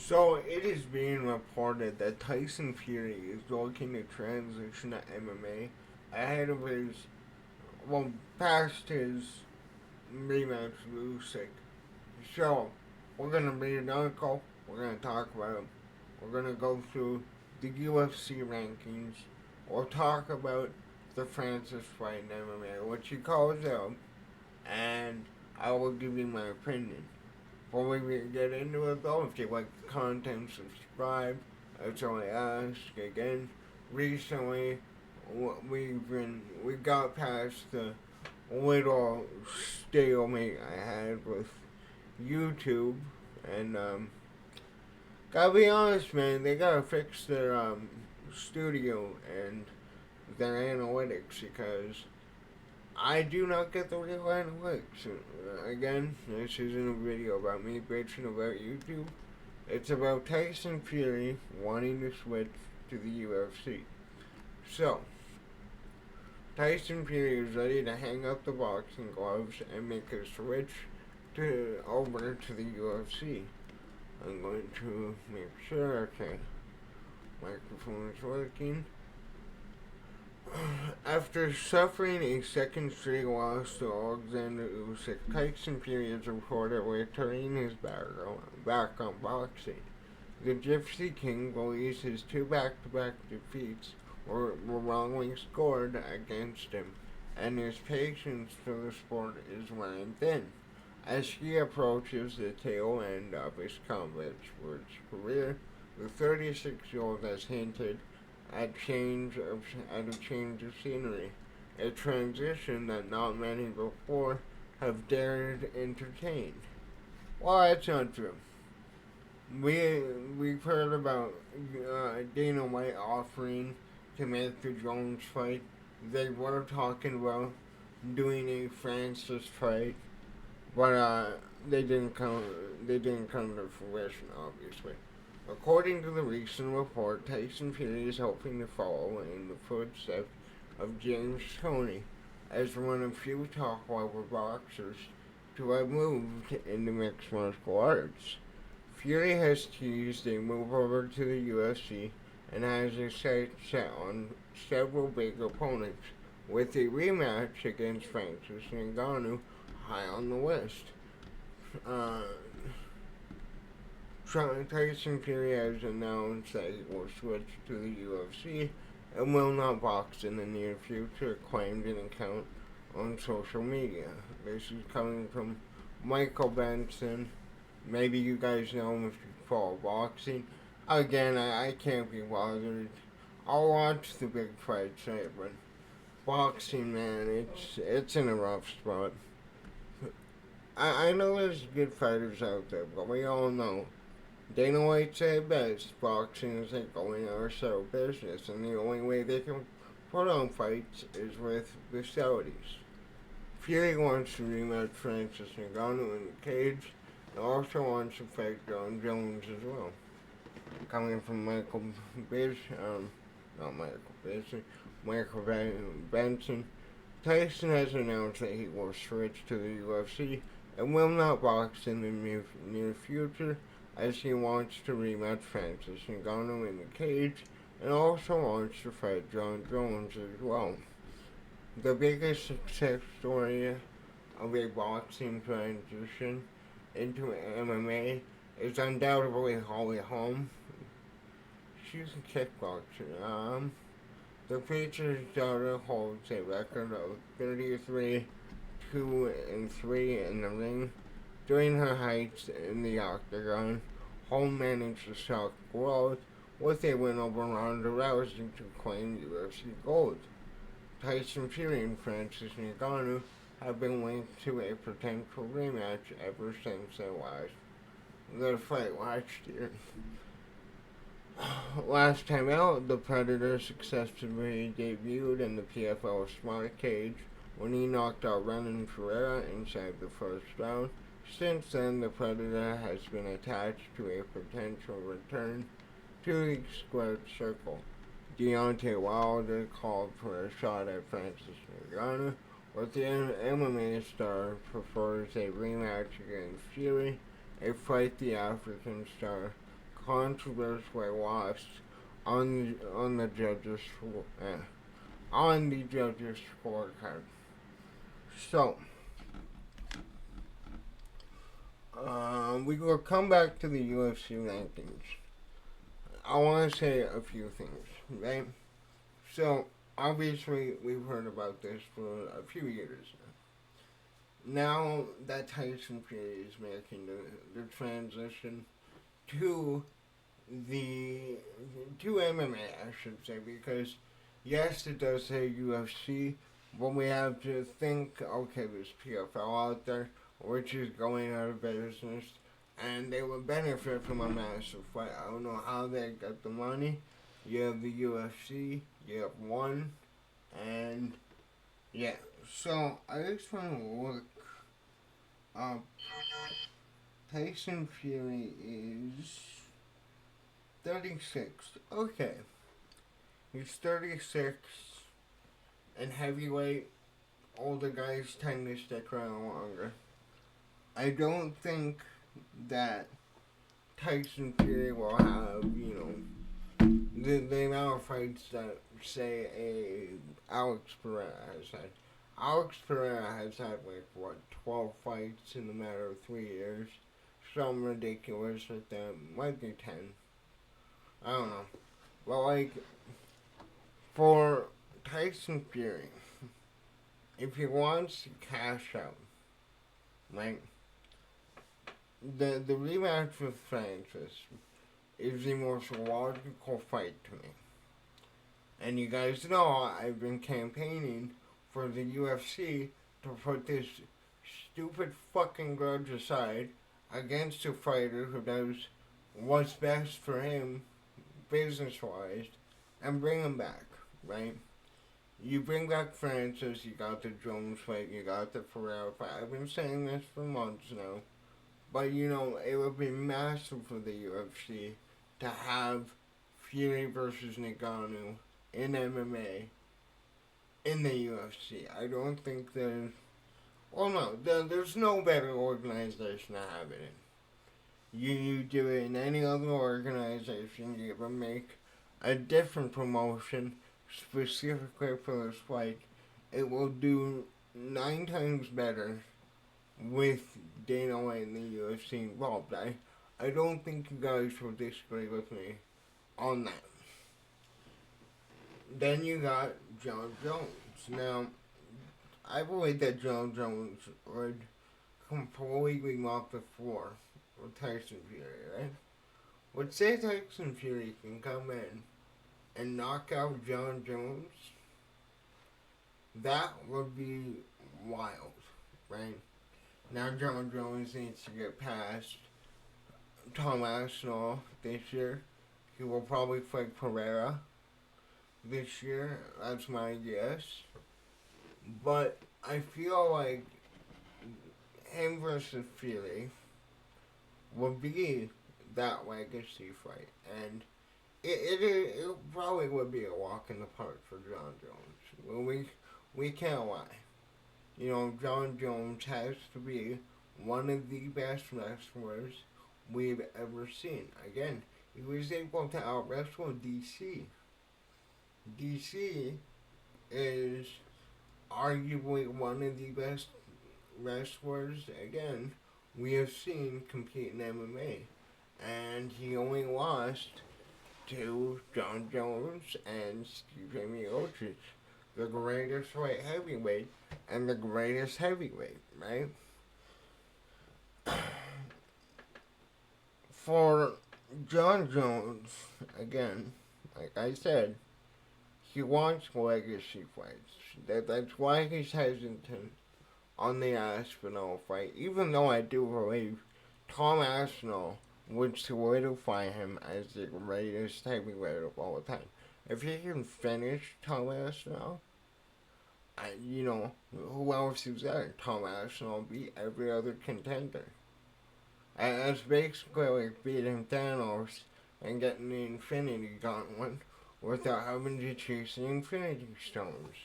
So it is being reported that Tyson Fury is looking to transition to MMA ahead of his, well, past his rematch with Usyk. So we're gonna read an article. We're gonna talk about him. We're gonna go through the UFC rankings. We'll talk about the Francis fight in MMA, what he calls out, and I will give you my opinion. Before we get into it though, if you like the content, subscribe. That's all I ask. Again, recently we got past the little stalemate I had with YouTube, and gotta be honest, man, they gotta fix their studio and their analytics because I do not get the real analytics. Again, this isn't a video about me bitching about YouTube. It's about Tyson Fury wanting to switch to the UFC. So, Tyson Fury is ready to hang up the boxing gloves and make a switch over to the UFC. I'm going to make sure, okay, microphone is working. After suffering a second straight loss to Oleksandr Usyk, Tyson Fury is reportedly turning his back on boxing. The Gypsy King believes his two back-to-back defeats were wrongly scored against him, and his patience for the sport is wearing thin. As he approaches the tail end of his combat sports career, the 36-year-old has hinted at a change of scenery, a transition that not many before have dared entertain. Well, that's not true. We've heard about Dana White offering to make the Jones fight. They were talking about doing a Francis fight, but they didn't come. They didn't come to fruition, obviously. According to the recent report, Tyson Fury is hoping to follow in the footsteps of James Toney as one of few top-level boxers to have moved into mixed martial arts. Fury has teased a move over to the UFC and has his sights set on several big opponents, with a rematch against Francis Ngannou high on the list. Uh, Tyson Fury has announced that he will switch to the UFC and will not box in the near future, claimed in an account on social media. This is coming from Michael Benson. Maybe you guys know him if you follow boxing. Again, I can't be bothered. I'll watch the big fights, right? But boxing, man, it's in a rough spot. I know there's good fighters out there, but we all know Dana White said best, boxing is like going out sell business, and the only way they can put on fights is with the Saudis. Fury wants to rematch Francis Ngannou in the cage, and also wants to fight John Jones as well. Coming from not Michael Bisping, Michael Benson, Tyson has announced that he will switch to the UFC and will not box in the near future, as he wants to rematch Francis Ngannou in the cage and also wants to fight John Jones as well. The biggest success story of a boxing transition into MMA is undoubtedly Holly Holm. She's a kickboxer. The preacher's daughter holds a record of 33, 2, and 3 in the ring. During her heights in the octagon, Holm managed to shock the world with a win over Ronda Rousey to claim UFC gold. Tyson Fury and Francis Ngannou have been linked to a potential rematch ever since their fight last year. Last time out, the Predator successfully debuted in the PFL Smart Cage when he knocked out Renan Ferreira inside the first round. Since then, the Predator has been attached to a potential return to the squared circle. Deontay Wilder called for a shot at Francis Ngannou, but the MMA star prefers a rematch against Fury, a fight the African star controversial loss on the judges on the judges scorecard. So we will come back to the UFC rankings. I want to say a few things, right? So obviously we've heard about this for a few years now. Now that Tyson Fury is making the transition to the to MMA, I should say, because yes, it does say UFC, but we have to think, okay, there's PFL out there, which is going out of business, and they would benefit from a massive fight. I don't know how they got the money. You have the UFC, you have one, and yeah. So I just want to look up. Tyson Fury is 36. Okay. He's 36. And heavyweight, older guys tend to stick around longer. I don't think that Tyson Fury will have, the amount of fights that, say, Alex Pereira has had. Alex Pereira has had, 12 fights in a matter of 3 years. Some ridiculous with them. Might be 10. I don't know. But, for Tyson Fury, if he wants to cash out, like, the rematch with Francis is the most logical fight to me. And you guys know I've been campaigning for the UFC to put this stupid fucking grudge aside against a fighter who does what's best for him business-wise and bring him back, right? You bring back Francis, you got the Jones fight, you got the Ferrell fight. I've been saying this for months now. But, it would be massive for the UFC to have Fury versus Ngannou in MMA in the UFC. I don't think there's... Well, no, there's no better organization to have it in. You do it in any other organization, you ever make a different promotion specifically for this fight, it will do 9 times better with Dana White and the UFC involved. I don't think you guys will disagree with me on that. Then you got John Jones. Now, I believe that John Jones would completely mop the floor with Tyson Fury, right? Would say Tyson Fury can come in and knock out John Jones, that would be wild, right? Now John Jones needs to get past Tom Aspinall this year. He will probably fight Pereira this year, that's my guess. But I feel like him versus Fury would be that legacy fight. And it probably would be a walk in the park for John Jones. Well, we can't lie. John Jones has to be one of the best wrestlers we've ever seen. Again, he was able to out-wrestle DC. DC is arguably one of the best wrestlers, again, we have seen compete in MMA. And he only lost to John Jones and Steve Miocic, the greatest light heavyweight and the greatest heavyweight, right? For John Jones, again, like I said, he wants legacy fights. That's why he's hesitant on the Aspinall fight, even though I do believe Tom Aspinall would solidify him as the greatest heavyweight of all time. If he can finish Tom Aspinall, who else is there? Tom Aspinall beat every other contender. And that's basically like beating Thanos and getting the Infinity Gauntlet without having to chase the Infinity Stones.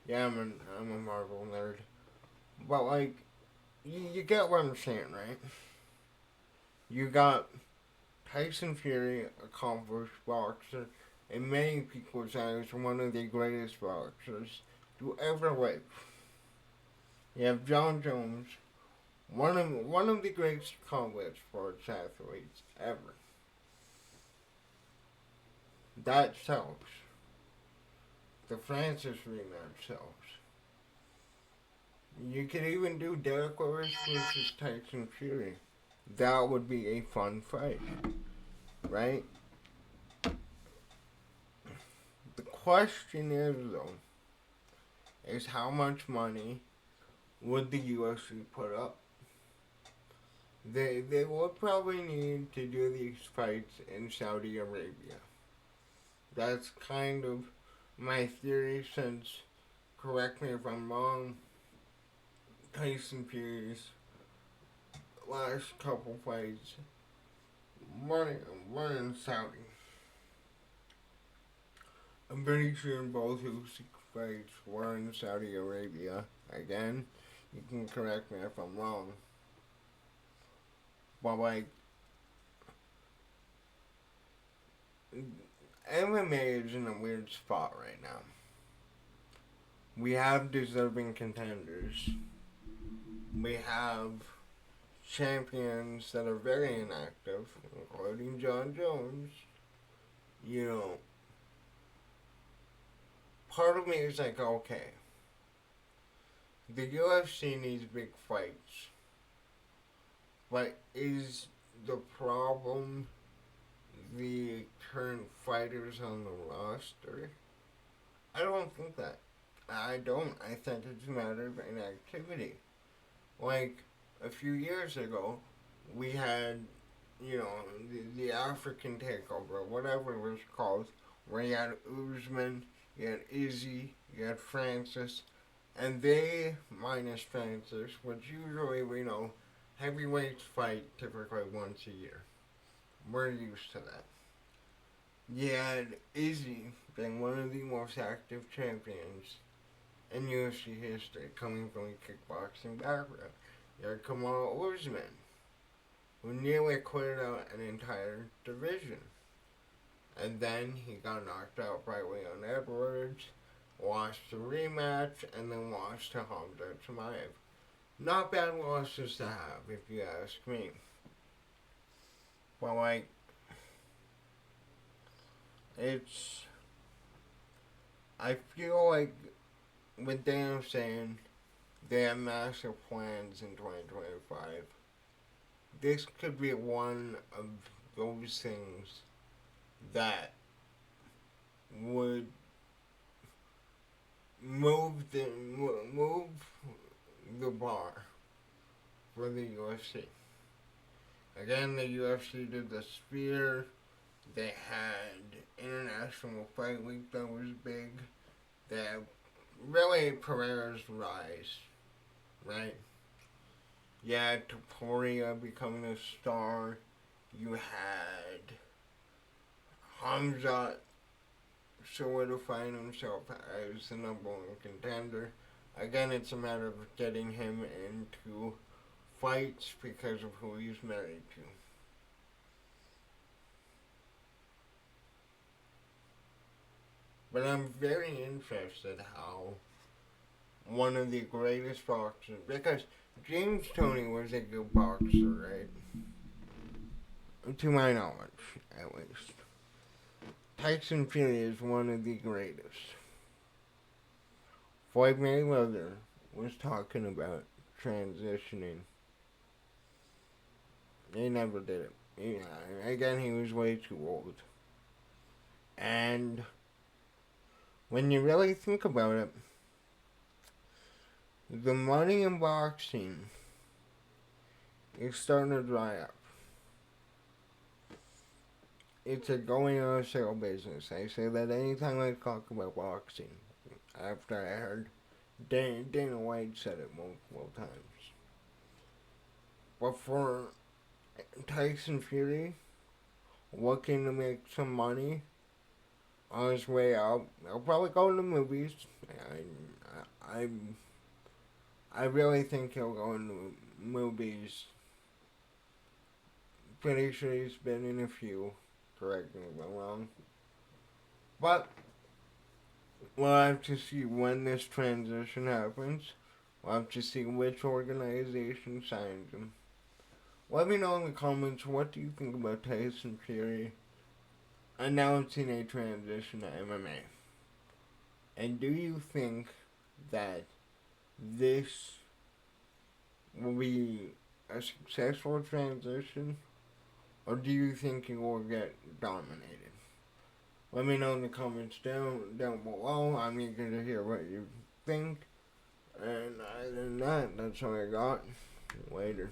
Yeah, I'm a Marvel nerd. But, you get what I'm saying, right? You got Tyson Fury, accomplished boxer, in many people's eyes, one of the greatest boxers to ever live. You have John Jones, one of the greatest combat sports athletes ever. That sells. The Francis rematch sells. You could even do Derek Lewis versus Tyson Fury. That would be a fun fight, right? The question is, though, is how much money would the UFC put up? They will probably need to do these fights in Saudi Arabia. That's kind of my theory, since, correct me if I'm wrong, Tyson Fury's last couple fights were in Saudi. I'm pretty sure both Usyk fights were in Saudi Arabia. Again, you can correct me if I'm wrong. But like, MMA is in a weird spot right now. We have deserving contenders. We have champions that are very inactive, including John Jones. You know, part of me is like, okay, the UFC needs big fights, but is the problem the current fighters on the roster? I don't think that. I don't. I think it's a matter of inactivity. Like, a few years ago, we had, the African takeover, whatever it was called, where you had Usman, you had Izzy, you had Francis, and they, minus Francis, which usually, heavyweights fight typically once a year. We're used to that. You had Izzy being one of the most active champions in UFC history, coming from a kickboxing background. You had Kamal Usman, who nearly cleared out an entire division. And then he got knocked out by Leon Edwards, lost the rematch, and then lost to Hamza Chimaev. Not bad losses to have, if you ask me. But, it's... I feel like with Dan saying they have massive plans in 2025, this could be one of those things that would move the bar for the UFC. Again, the UFC did the Sphere. They had International Fight Week that was big. They had really Pereira's rise, right? You had Topuria becoming a star. You had Hamza solidifying himself as the number one contender. Again, it's a matter of getting him into fights because of who he's married to. But I'm very interested how one of the greatest boxers, because James Toney was a good boxer, right? To my knowledge, at least. Tyson Fury is one of the greatest. Floyd Mayweather was talking about transitioning. He never did it. Again, he was way too old. And when you really think about it, the money in boxing is starting to dry up. It's a going on sale business. I say that anytime I talk about boxing. After I heard Dana White said it multiple times. But for Tyson Fury, looking to make some money on his way out, he'll probably go to the movies. I, I really think he'll go into movies pretty sure he's been in a few. Correct me if I'm wrong. But we'll have to see when this transition happens. We'll have to see which organization signs him. Let me know in the comments what do you think about Tyson Fury announcing a transition to MMA. And do you think that this will be a successful transition, or do you think it will get dominated? Let me know in the comments down below. I'm eager to hear what you think. And other than that, that's all I got. Later.